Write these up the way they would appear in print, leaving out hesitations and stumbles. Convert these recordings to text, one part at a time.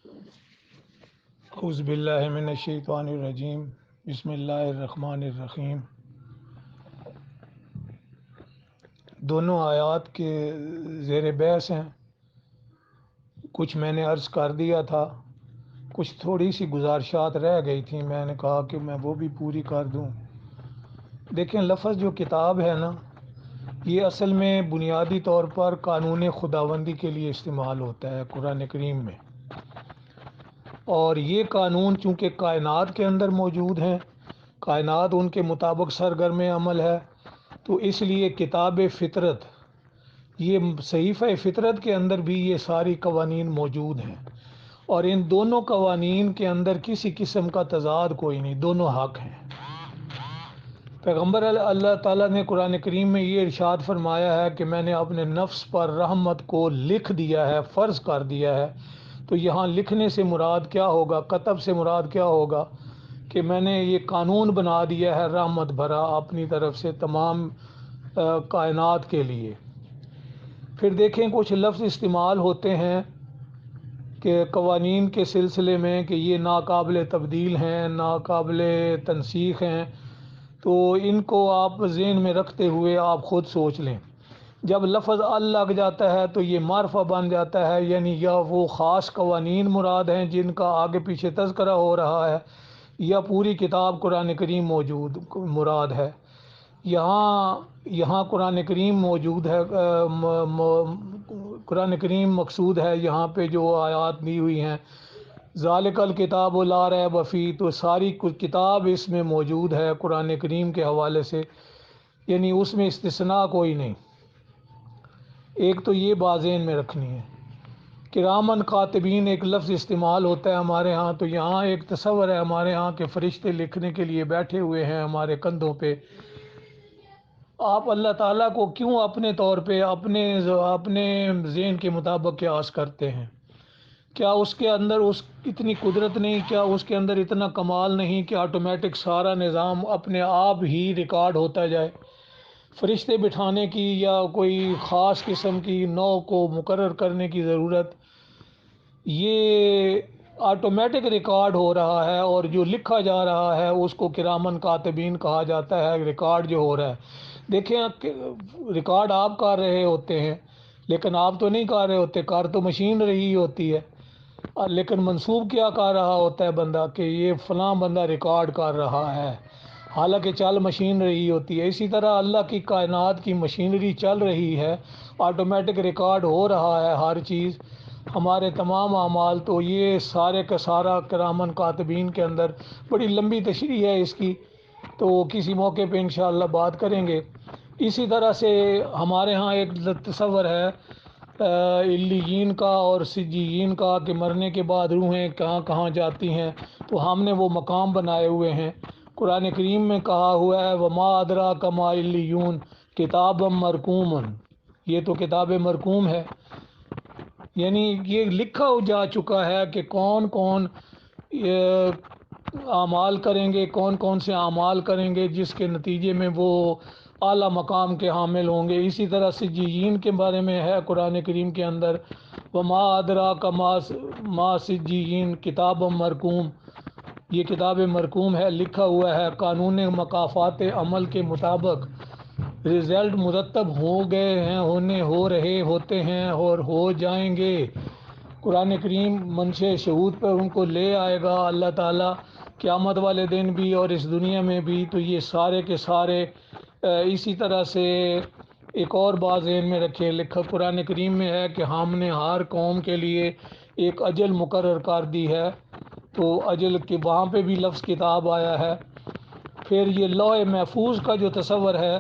اعوذ باللہ من الشیطان الرجیم، بسم اللہ الرحمن الرحیم۔ دونوں آیات کے زیر بحث ہیں، کچھ میں نے عرض کر دیا تھا، کچھ تھوڑی سی گزارشات رہ گئی تھیں، میں نے کہا کہ میں وہ بھی پوری کر دوں۔ دیکھیں، لفظ جو کتاب ہے نا، یہ اصل میں بنیادی طور پر قانون خداوندی کے لیے استعمال ہوتا ہے قرآن کریم میں، اور یہ قانون چونکہ کائنات کے اندر موجود ہیں، کائنات ان کے مطابق سرگرم عمل ہے، تو اس لیے کتاب فطرت، یہ صحیفہ فطرت کے اندر بھی یہ ساری قوانین موجود ہیں، اور ان دونوں قوانین کے اندر کسی قسم کا تضاد کوئی نہیں، دونوں حق ہیں۔ پیغمبر اللہ تعالیٰ نے قرآن کریم میں یہ ارشاد فرمایا ہے کہ میں نے اپنے نفس پر رحمت کو لکھ دیا ہے، فرض کر دیا ہے۔ تو یہاں لکھنے سے مراد کیا ہوگا، کتب سے مراد کیا ہوگا کہ میں نے یہ قانون بنا دیا ہے رحمت بھرا اپنی طرف سے تمام کائنات کے لیے۔ پھر دیکھیں کچھ لفظ استعمال ہوتے ہیں کہ قوانین کے سلسلے میں کہ یہ ناقابل تبدیل ہیں، ناقابل تنسیخ ہیں، تو ان کو آپ ذہن میں رکھتے ہوئے آپ خود سوچ لیں۔ جب لفظ ال لگ جاتا ہے تو یہ معرفہ بن جاتا ہے، یعنی یا وہ خاص قوانین مراد ہیں جن کا آگے پیچھے تذکرہ ہو رہا ہے، یا پوری کتاب قرآن کریم موجود مراد ہے۔ یہاں قرآن کریم موجود ہے، قرآن کریم مقصود ہے یہاں پہ جو آیات دی ہوئی ہیں، ذالک الکتاب لا ریب فیہ، تو ساری کتاب اس میں موجود ہے قرآن کریم کے حوالے سے، یعنی اس میں استثناء کوئی نہیں۔ ایک تو یہ بات ذہن میں رکھنی ہے۔ کرامن کاتبین ایک لفظ استعمال ہوتا ہے ہمارے ہاں، تو یہاں ایک تصور ہے ہمارے ہاں کہ فرشتے لکھنے کے لیے بیٹھے ہوئے ہیں ہمارے کندھوں پہ۔ آپ اللہ تعالیٰ کو کیوں اپنے طور پہ اپنے ذہن کے مطابق قیاس کرتے ہیں؟ کیا اس کے اندر اتنی قدرت نہیں، کیا اس کے اندر اتنا کمال نہیں کہ آٹومیٹک سارا نظام اپنے آپ ہی ریکارڈ ہوتا جائے؟ فرشتے بٹھانے کی یا کوئی خاص قسم کی نوع کو مقرر کرنے کی ضرورت، یہ آٹومیٹک ریکارڈ ہو رہا ہے، اور جو لکھا جا رہا ہے اس کو کرامن کاتبین کہا جاتا ہے، ریکارڈ جو ہو رہا ہے۔ دیکھیں، ریکارڈ آپ کر رہے ہوتے ہیں لیکن آپ تو نہیں کر رہے ہوتے، کار تو مشین رہی ہوتی ہے، لیکن منسوب کیا کر رہا ہوتا ہے بندہ کہ یہ فلاں بندہ ریکارڈ کر رہا ہے، حالانکہ چل مشین رہی ہوتی ہے۔ اسی طرح اللہ کی کائنات کی مشینری چل رہی ہے، آٹومیٹک ریکارڈ ہو رہا ہے ہر چیز، ہمارے تمام اعمال۔ تو یہ سارے کا سارا کرامن کاتبین کے اندر بڑی لمبی تشریح ہے اس کی، تو کسی موقع پہ انشاءاللہ بات کریں گے۔ اسی طرح سے ہمارے ہاں ایک تصور ہے علیین کا اور سجین کا، کہ مرنے کے بعد روحیں کہاں کہاں جاتی ہیں، تو ہم نے وہ مقام بنائے ہوئے ہیں۔ قرآن کریم میں کہا ہوا ہے وما ادراک ما علیون کتاب مرقوم، یہ تو کتاب مرقوم ہے، یعنی یہ لکھا جا چکا ہے کہ کون کون اعمال کریں گے، کون کون سے اعمال کریں گے جس کے نتیجے میں وہ اعلیٰ مقام کے حامل ہوں گے۔ اسی طرح سجین کے بارے میں ہے قرآن کریم کے اندر وما ادراک ما سجین کتاب مرقوم، یہ کتاب مرقوم ہے، لکھا ہوا ہے قانون مکافات عمل کے مطابق، رزلٹ مرتب ہو گئے ہیں، ہو رہے ہوتے ہیں اور ہو جائیں گے۔ قرآن کریم منشے شہود پر ان کو لے آئے گا اللہ تعالیٰ قیامت والے دن بھی اور اس دنیا میں بھی۔ تو یہ سارے کے سارے اسی طرح سے ایک اور بات ذہن میں رکھیں، لکھا قرآن کریم میں ہے کہ ہم نے ہر قوم کے لیے ایک اجل مقرر کر دی ہے، تو اجل کے وہاں پہ بھی لفظ کتاب آیا ہے۔ پھر یہ لوح محفوظ کا جو تصور ہے،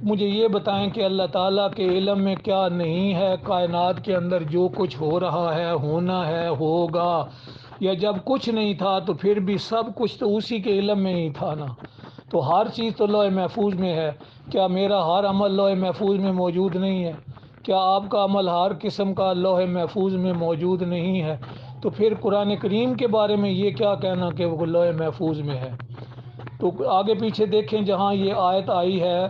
مجھے یہ بتائیں کہ اللہ تعالیٰ کے علم میں کیا نہیں ہے کائنات کے اندر جو کچھ ہو رہا ہے، ہونا ہے، ہوگا، یا جب کچھ نہیں تھا تو پھر بھی سب کچھ تو اسی کے علم میں ہی تھا نا، تو ہر چیز تو لوح محفوظ میں ہے۔ کیا میرا ہر عمل لوح محفوظ میں موجود نہیں ہے؟ کیا آپ کا عمل ہر قسم کا لوح محفوظ میں موجود نہیں ہے؟ تو پھر قرآن کریم کے بارے میں یہ کیا کہنا کہ وہ لوح محفوظ میں ہے؟ تو آگے پیچھے دیکھیں، جہاں یہ آیت آئی ہے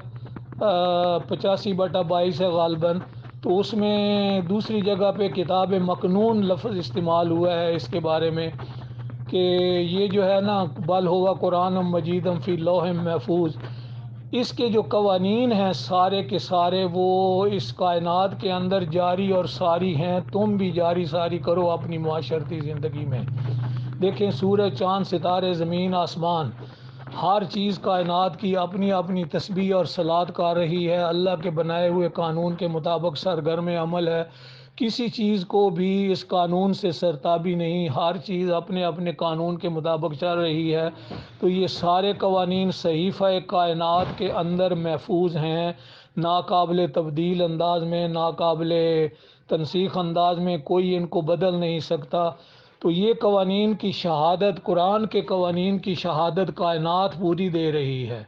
85/22 ہے غالباً، تو اس میں دوسری جگہ پہ کتاب مکنون لفظ استعمال ہوا ہے اس کے بارے میں کہ یہ جو ہے نا بل ہوا قرآن مجید فی لوح محفوظ، اس کے جو قوانین ہیں سارے کے سارے وہ اس کائنات کے اندر جاری اور ساری ہیں، تم بھی جاری ساری کرو اپنی معاشرتی زندگی میں۔ دیکھیں سورج، چاند، ستارے، زمین، آسمان، ہر چیز کائنات کی اپنی اپنی تسبیح اور صلات کر رہی ہے، اللہ کے بنائے ہوئے قانون کے مطابق سرگرم عمل ہے، کسی چیز کو بھی اس قانون سے سرتابی نہیں، ہر چیز اپنے اپنے قانون کے مطابق چل رہی ہے۔ تو یہ سارے قوانین صحیفہ کائنات کے اندر محفوظ ہیں، ناقابل تبدیل انداز میں، ناقابل تنسیخ انداز میں، کوئی ان کو بدل نہیں سکتا۔ تو یہ قوانین کی شہادت، قرآن کے قوانین کی شہادت کائنات پوری دے رہی ہے۔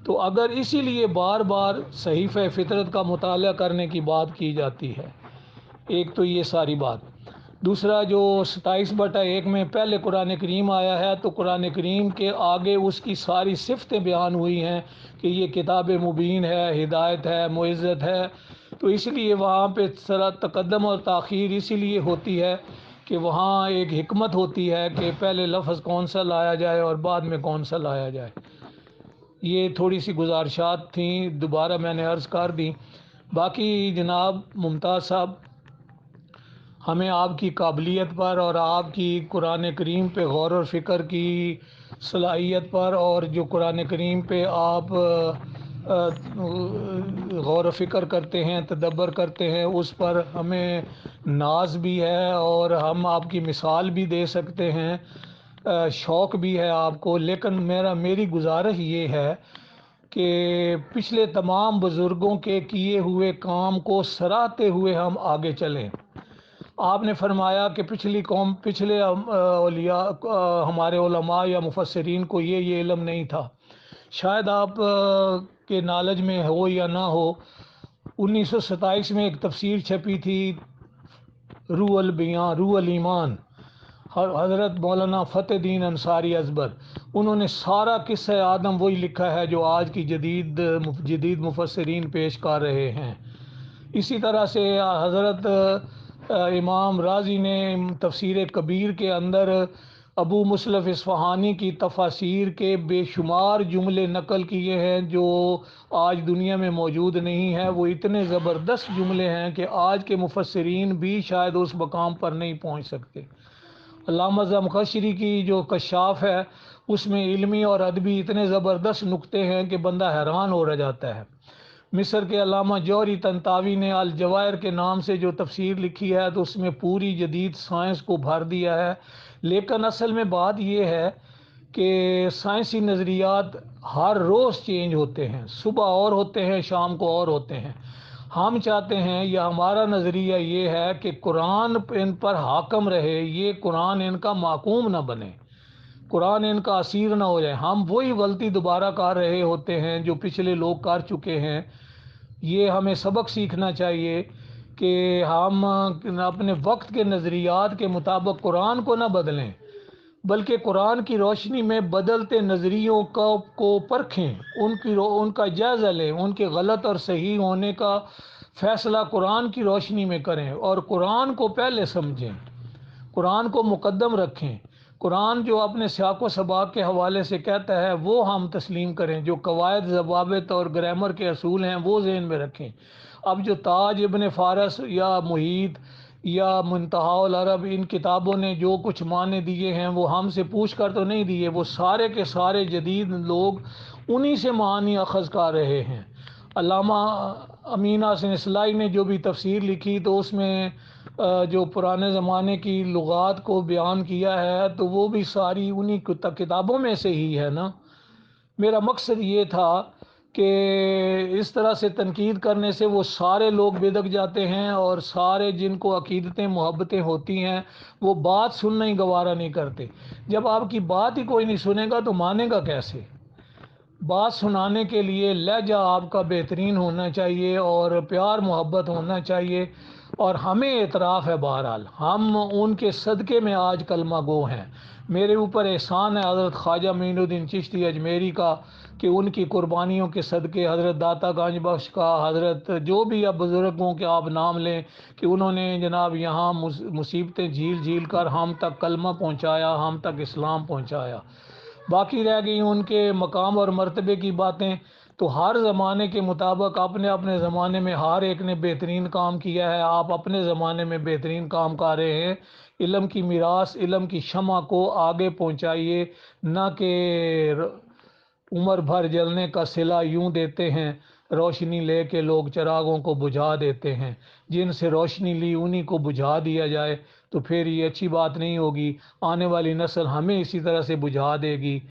تو اگر اسی لیے بار بار صحیفہ فطرت کا مطالعہ کرنے کی بات کی جاتی ہے، ایک تو یہ ساری بات۔ دوسرا جو 27/1 میں پہلے قرآن کریم آیا ہے، تو قرآن کریم کے آگے اس کی ساری صفتیں بیان ہوئی ہیں کہ یہ کتاب مبین ہے، ہدایت ہے، معزت ہے۔ تو اس لیے وہاں پہ ذرا تقدم اور تاخیر اسی لیے ہوتی ہے کہ وہاں ایک حکمت ہوتی ہے کہ پہلے لفظ کون سا لایا جائے اور بعد میں کون سا لایا جائے۔ یہ تھوڑی سی گزارشات تھیں، دوبارہ میں نے عرض کر دی۔ باقی جناب ممتاز صاحب، ہمیں آپ کی قابلیت پر اور آپ کی قرآن کریم پہ غور و فکر کی صلاحیت پر، اور جو قرآن کریم پہ آپ غور و فکر کرتے ہیں، تدبر کرتے ہیں، اس پر ہمیں ناز بھی ہے اور ہم آپ کی مثال بھی دے سکتے ہیں، شوق بھی ہے آپ کو۔ لیکن میری گزارش یہ ہے کہ پچھلے تمام بزرگوں کے کیے ہوئے کام کو سراہتے ہوئے ہم آگے چلیں۔ آپ نے فرمایا کہ پچھلے اولیاء، ہمارے علماء یا مفسرین کو یہ علم نہیں تھا۔ شاید آپ کے نالج میں ہو یا نہ ہو، 1927 میں ایک تفسیر چھپی تھی روح البیاں، روح الایمان، حضرت مولانا فتح دین انصاری ازبر۔ انہوں نے سارا قصہ آدم وہی لکھا ہے جو آج کی جدید مفسرین پیش کر رہے ہیں۔ اسی طرح سے حضرت امام رازی نے تفسیر کبیر کے اندر ابو مصلف اصفہانی کی تفاسیر کے بے شمار جملے نقل کیے ہیں جو آج دنیا میں موجود نہیں ہیں۔ وہ اتنے زبردست جملے ہیں کہ آج کے مفسرین بھی شاید اس مقام پر نہیں پہنچ سکتے۔ علامہ زمخشری کی جو کشاف ہے، اس میں علمی اور ادبی اتنے زبردست نقطے ہیں کہ بندہ حیران ہو رہ جاتا ہے۔ مصر کے علامہ جوہری طنطاوی نے الجواہر کے نام سے جو تفسیر لکھی ہے، تو اس میں پوری جدید سائنس کو بھر دیا ہے۔ لیکن اصل میں بات یہ ہے کہ سائنسی نظریات ہر روز چینج ہوتے ہیں، صبح اور ہوتے ہیں، شام کو اور ہوتے ہیں۔ ہم چاہتے ہیں، یا ہمارا نظریہ یہ ہے کہ قرآن ان پر حاکم رہے، یہ قرآن ان کا محکوم نہ بنے، قرآن ان کا اسیر نہ ہو جائے۔ ہم وہی غلطی دوبارہ کر رہے ہوتے ہیں جو پچھلے لوگ کر چکے ہیں۔ یہ ہمیں سبق سیکھنا چاہیے کہ ہم اپنے وقت کے نظریات کے مطابق قرآن کو نہ بدلیں، بلکہ قرآن کی روشنی میں بدلتے نظریوں کو پرکھیں، ان کا جائزہ لیں، ان کے غلط اور صحیح ہونے کا فیصلہ قرآن کی روشنی میں کریں، اور قرآن کو پہلے سمجھیں، قرآن کو مقدم رکھیں۔ قرآن جو اپنے سیاق و سباق کے حوالے سے کہتا ہے وہ ہم تسلیم کریں، جو قواعد، ضوابط اور گرامر کے اصول ہیں وہ ذہن میں رکھیں۔ اب جو تاج ابن فارس یا محیط یا منتہا العرب، ان کتابوں نے جو کچھ معنی دیے ہیں وہ ہم سے پوچھ کر تو نہیں دیے، وہ سارے کے سارے جدید لوگ انہی سے معنی اخذ کر رہے ہیں۔ علامہ امین حسن اصلاحی نے جو بھی تفسیر لکھی، تو اس میں جو پرانے زمانے کی لغات کو بیان کیا ہے، تو وہ بھی ساری انہی کتابوں میں سے ہی ہے نا۔ میرا مقصد یہ تھا کہ اس طرح سے تنقید کرنے سے وہ سارے لوگ بدک جاتے ہیں، اور سارے جن کو عقیدتیں، محبتیں ہوتی ہیں، وہ بات سننا ہی گوارا نہیں کرتے۔ جب آپ کی بات ہی کوئی نہیں سنے گا تو مانے گا کیسے؟ بات سنانے کے لیے لہجہ آپ کا بہترین ہونا چاہیے اور پیار محبت ہونا چاہیے، اور ہمیں اعتراف ہے، بہرحال ہم ان کے صدقے میں آج کلمہ گو ہیں۔ میرے اوپر احسان ہے حضرت خواجہ معین الدین چشتی اجمیری کا کہ ان کی قربانیوں کے صدقے، حضرت داتا گنج بخش کا، حضرت جو بھی اب بزرگوں کے آپ نام لیں کہ انہوں نے جناب یہاں مصیبتیں جھیل جھیل کر ہم تک کلمہ پہنچایا، ہم تک اسلام پہنچایا۔ باقی رہ گئی ان کے مقام اور مرتبے کی باتیں، تو ہر زمانے کے مطابق اپنے اپنے زمانے میں ہر ایک نے بہترین کام کیا ہے۔ آپ اپنے زمانے میں بہترین کام کر رہے ہیں۔ علم کی میراث، علم کی شمع کو آگے پہنچائیے، نہ کہ عمر بھر جلنے کا صلہ یوں دیتے ہیں، روشنی لے کے لوگ چراغوں کو بجھا دیتے ہیں۔ جن سے روشنی لی انہی کو بجھا دیا جائے تو پھر یہ اچھی بات نہیں ہوگی، آنے والی نسل ہمیں اسی طرح سے بجھا دے گی۔